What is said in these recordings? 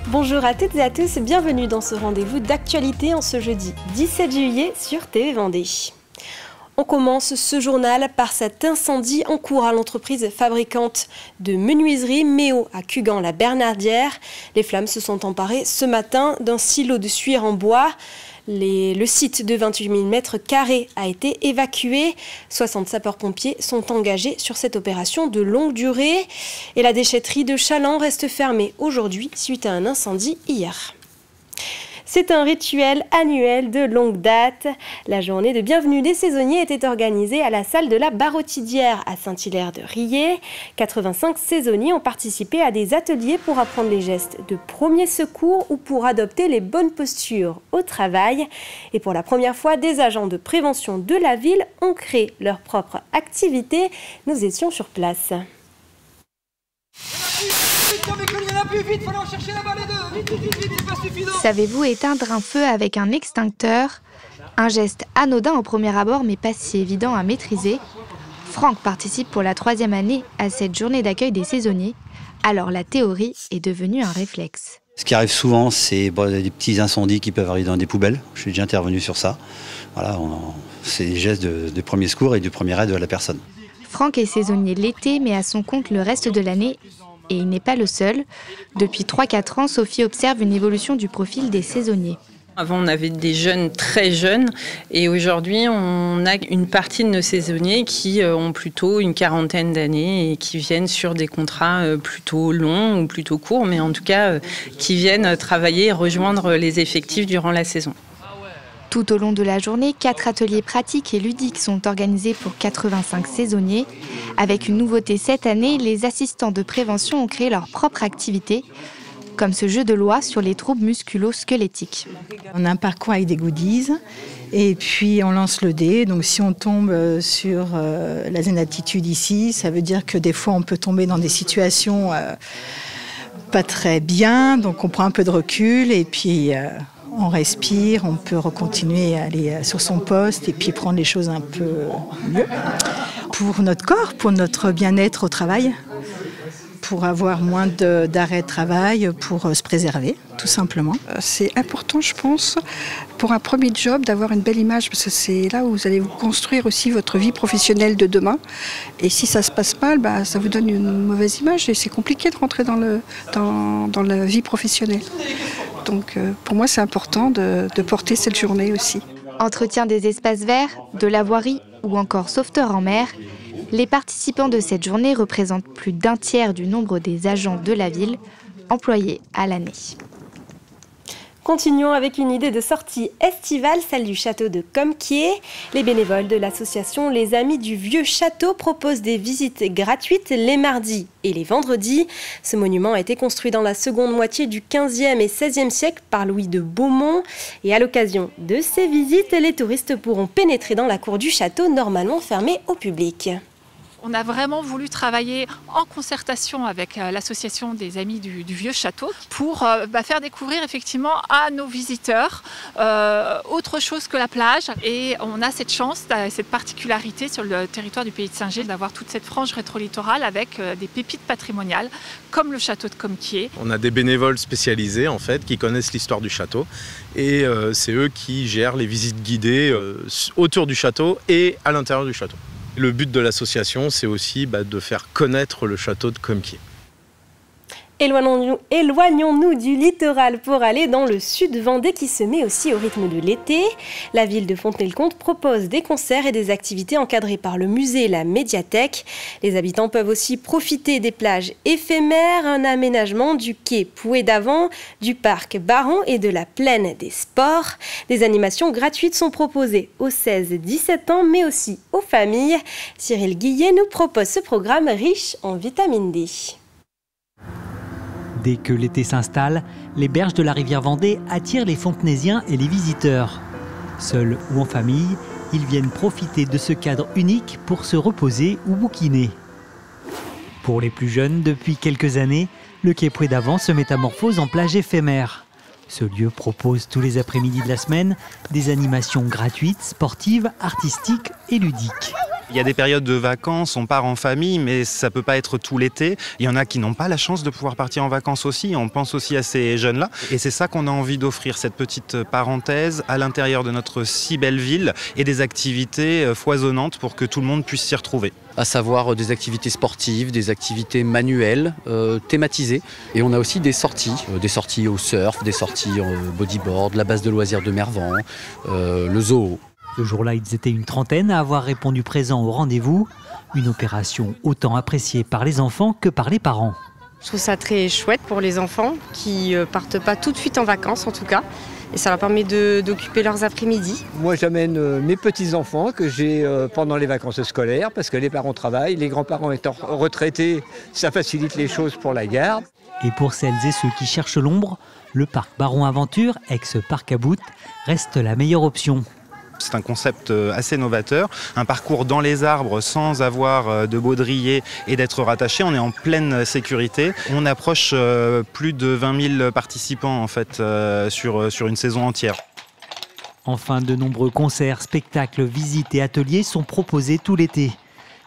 Bonjour à toutes et à tous, bienvenue dans ce rendez-vous d'actualité en ce jeudi 17 juillet sur TV Vendée. On commence ce journal par cet incendie en cours à l'entreprise fabricante de menuiserie Méo à Cugand-la-Bernardière. Les flammes se sont emparées ce matin d'un silo de suire en bois. Le site de 28 000 m² a été évacué. 60 sapeurs-pompiers sont engagés sur cette opération de longue durée. Et la déchetterie de Chaland reste fermée aujourd'hui suite à un incendie hier. C'est un rituel annuel de longue date. La journée de bienvenue des saisonniers était organisée à la salle de la Barotidière à Saint-Hilaire-de-Riez. 85 saisonniers ont participé à des ateliers pour apprendre les gestes de premier secours ou pour adopter les bonnes postures au travail. Et pour la première fois, des agents de prévention de la ville ont créé leur propre activité. Nous étions sur place. Savez-vous éteindre un feu avec un extincteur? Un geste anodin au premier abord, mais pas si évident à maîtriser. Franck participe pour la 3e année à cette journée d'accueil des saisonniers. Alors la théorie est devenue un réflexe. Ce qui arrive souvent, c'est des petits incendies qui peuvent arriver dans des poubelles. Je suis déjà intervenu sur ça. Voilà, c'est des gestes de premier secours et du premier aide à la personne. Franck est saisonnier l'été, mais à son compte le reste de l'année. Et il n'est pas le seul. Depuis 3-4 ans, Sophie observe une évolution du profil des saisonniers. Avant, on avait des jeunes très jeunes et aujourd'hui, on a une partie de nos saisonniers qui ont plutôt une quarantaine d'années et qui viennent sur des contrats plutôt longs ou plutôt courts, mais en tout cas, qui viennent travailler et rejoindre les effectifs durant la saison. Tout au long de la journée, 4 ateliers pratiques et ludiques sont organisés pour 85 saisonniers. Avec une nouveauté cette année, les assistants de prévention ont créé leur propre activité, comme ce jeu de loi sur les troubles musculo-squelettiques. On a un parcours avec des goodies et puis on lance le dé. Donc si on tombe sur la zénatitude ici, ça veut dire que des fois on peut tomber dans des situations pas très bien. Donc on prend un peu de recul et puis on respire, on peut continuer à aller sur son poste et puis prendre les choses un peu mieux. Pour notre corps, pour notre bien-être au travail, pour avoir moins d'arrêt de travail, pour se préserver, tout simplement. C'est important, je pense, pour un premier job, d'avoir une belle image, parce que c'est là où vous allez vous construire aussi votre vie professionnelle de demain. Et si ça se passe mal, ça vous donne une mauvaise image et c'est compliqué de rentrer dans la vie professionnelle. Donc pour moi, c'est important de porter cette journée aussi. Entretien des espaces verts, de la voirie ou encore sauveteur en mer, les participants de cette journée représentent plus d'un tiers du nombre des agents de la ville employés à l'année. Continuons avec une idée de sortie estivale, celle du château de Comquier. Les bénévoles de l'association Les Amis du Vieux Château proposent des visites gratuites les mardis et les vendredis. Ce monument a été construit dans la seconde moitié du XVe et XVIe siècle par Louis de Beaumont. Et à l'occasion de ces visites, les touristes pourront pénétrer dans la cour du château, normalement fermée au public. On a vraiment voulu travailler en concertation avec l'association des Amis du Vieux Château pour faire découvrir effectivement à nos visiteurs autre chose que la plage. Et on a cette chance, cette particularité sur le territoire du Pays de Saint-Gilles d'avoir toute cette frange rétro-littorale avec des pépites patrimoniales comme le château de Comquier. On a des bénévoles spécialisés en fait qui connaissent l'histoire du château et c'est eux qui gèrent les visites guidées autour du château et à l'intérieur du château. Le but de l'association, c'est aussi de faire connaître le château de Comquier. Éloignons-nous du littoral pour aller dans le sud Vendée qui se met aussi au rythme de l'été. La ville de Fontenay-le-Comte propose des concerts et des activités encadrées par le musée et la médiathèque. Les habitants peuvent aussi profiter des plages éphémères, un aménagement du quai Pouet d'Avant, du parc Baron et de la plaine des sports. Des animations gratuites sont proposées aux 16-17 ans mais aussi aux familles. Cyril Guillet nous propose ce programme riche en vitamine D. Dès que l'été s'installe, les berges de la rivière Vendée attirent les Fontenaisiens et les visiteurs. Seuls ou en famille, ils viennent profiter de ce cadre unique pour se reposer ou bouquiner. Pour les plus jeunes, depuis quelques années, le quai Pouet d'Avant se métamorphose en plage éphémère. Ce lieu propose tous les après-midi de la semaine des animations gratuites, sportives, artistiques et ludiques. Il y a des périodes de vacances, on part en famille, mais ça ne peut pas être tout l'été. Il y en a qui n'ont pas la chance de pouvoir partir en vacances aussi. On pense aussi à ces jeunes-là. Et c'est ça qu'on a envie d'offrir, cette petite parenthèse à l'intérieur de notre si belle ville et des activités foisonnantes pour que tout le monde puisse s'y retrouver. À savoir des activités sportives, des activités manuelles, thématisées. Et on a aussi des sorties au surf, des sorties bodyboard, la base de loisirs de Mervan, le zoo. Ce jour-là, ils étaient une trentaine à avoir répondu présent au rendez-vous. Une opération autant appréciée par les enfants que par les parents. Je trouve ça très chouette pour les enfants qui partent pas tout de suite en vacances en tout cas. Et ça leur permet d'occuper leurs après-midi. Moi j'amène mes petits-enfants que j'ai pendant les vacances scolaires parce que les parents travaillent, les grands-parents étant retraités, ça facilite les choses pour la garde. Et pour celles et ceux qui cherchent l'ombre, le parc Baron Aventure, ex-parc à Bout, reste la meilleure option. C'est un concept assez novateur, un parcours dans les arbres sans avoir de baudrier et d'être rattaché. On est en pleine sécurité. On approche plus de 20 000 participants en fait, sur une saison entière. Enfin, de nombreux concerts, spectacles, visites et ateliers sont proposés tout l'été.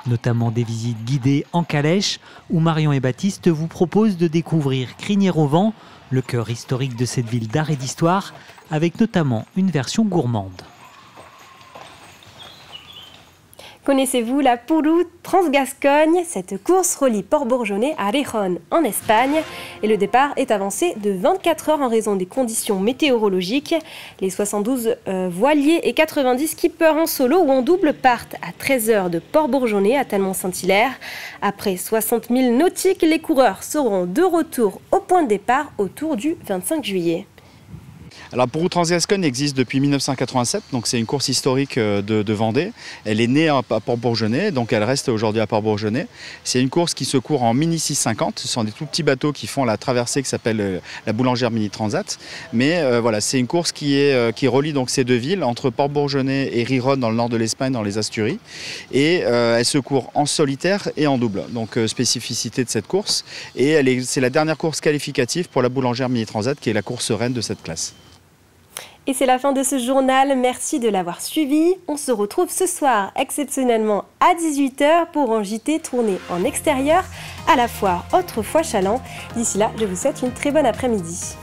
Notamment des visites guidées en calèche où Marion et Baptiste vous proposent de découvrir Crinière-au-Vent, le cœur historique de cette ville d'art et d'histoire, avec notamment une version gourmande. Connaissez-vous la Puru Transgascogne? Cette course relie Port-Bourgeonnet à Rejón en Espagne et le départ est avancé de 24 heures en raison des conditions météorologiques. Les 72 voiliers et 90 skippers en solo ou en double partent à 13 heures de Port-Bourgeonnet à Talmont-Saint-Hilaire. Après 60 000 nautiques, les coureurs seront de retour au point de départ autour du 25 juillet. Alors Puru Transgascogne existe depuis 1987, donc c'est une course historique de Vendée. Elle est née à Port-Bourgeonnet, donc elle reste aujourd'hui à Port-Bourgeonnet. C'est une course qui se court en mini 650, ce sont des tout petits bateaux qui font la traversée qui s'appelle la Boulangère Mini Transat. Mais voilà, c'est une course qui relie donc ces deux villes, entre Port-Bourgeonnet et Rejón dans le nord de l'Espagne, dans les Asturies. Et elle se court en solitaire et en double, donc spécificité de cette course. Et c'est la dernière course qualificative pour la Boulangère Mini Transat, qui est la course reine de cette classe. Et c'est la fin de ce journal, merci de l'avoir suivi. On se retrouve ce soir exceptionnellement à 18 h pour un JT tourné en extérieur à la foire Autrefois Chaland. D'ici là, je vous souhaite une très bonne après-midi.